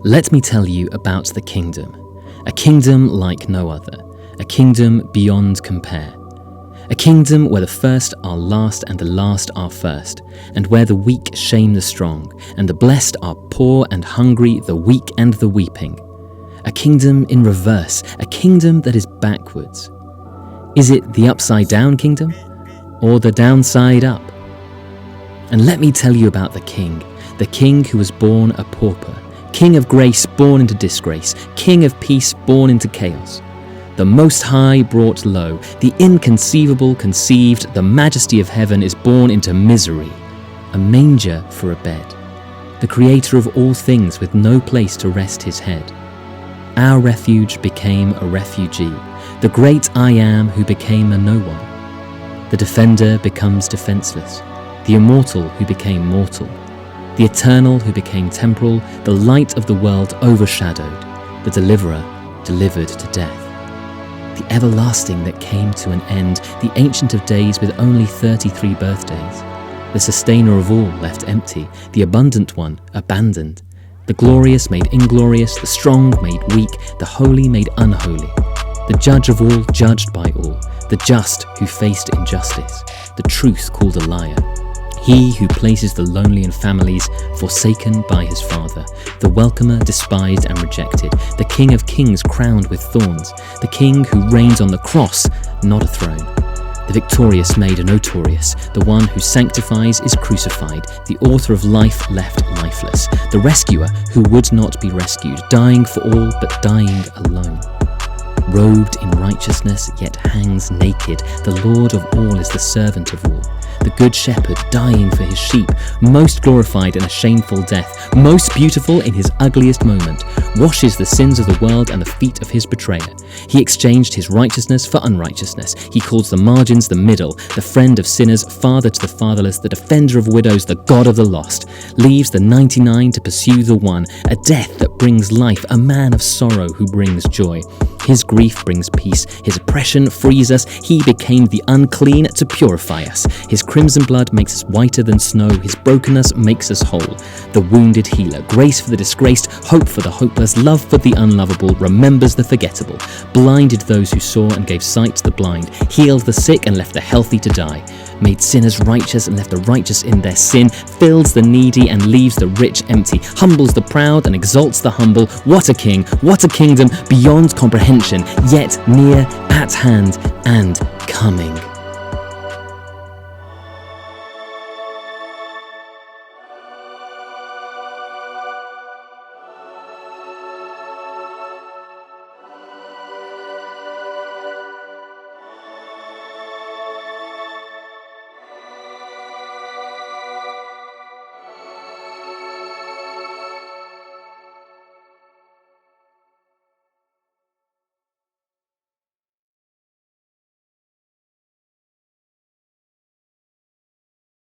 Let me tell you about the kingdom, a kingdom like no other, a kingdom beyond compare. A kingdom where the first are last and the last are first, and where the weak shame the strong, and the blessed are poor and hungry, the weak and the weeping. A kingdom in reverse, a kingdom that is backwards. Is it the upside down kingdom, or the downside up? And let me tell you about the king who was born a pauper, king of grace born into disgrace, king of peace born into chaos. The Most High brought low, the inconceivable conceived, the majesty of heaven is born into misery, a manger for a bed, the creator of all things with no place to rest his head. Our refuge became a refugee, the great I Am who became a no one. The defender becomes defenseless, the immortal who became mortal, the eternal who became temporal, the light of the world overshadowed, the deliverer delivered to death. The everlasting that came to an end, the ancient of days with only 33 birthdays, the sustainer of all left empty, the abundant one abandoned, the glorious made inglorious, the strong made weak, the holy made unholy, the judge of all judged by all, the just who faced injustice, the truth called a liar, he who places the lonely in families, forsaken by his father, the welcomer despised and rejected, the King of kings crowned with thorns, the king who reigns on the cross, not a throne, the victorious made notorious, the one who sanctifies is crucified, the author of life left lifeless, the rescuer who would not be rescued, dying for all but dying alone. Robed in righteousness, yet hangs naked, the Lord of all is the servant of all. The good shepherd dying for his sheep, most glorified in a shameful death, most beautiful in his ugliest moment, washes the sins of the world and the feet of his betrayer. He exchanged his righteousness for unrighteousness. He calls the margins the middle, the friend of sinners, father to the fatherless, the defender of widows, the God of the lost. Leaves the 99 to pursue the one, a death that brings life, a man of sorrow who brings joy. His grief brings peace, his oppression frees us, he became the unclean to purify us. His crimson blood makes us whiter than snow, his brokenness makes us whole. The wounded healer, grace for the disgraced, hope for the hopeless, love for the unlovable, remembers the forgettable, blinded those who saw and gave sight to the blind, healed the sick and left the healthy to die, made sinners righteous and left the righteous in their sin, fills the needy and leaves the rich empty, humbles the proud and exalts the humble. What a king, what a kingdom beyond comprehension, yet near, at hand, and coming.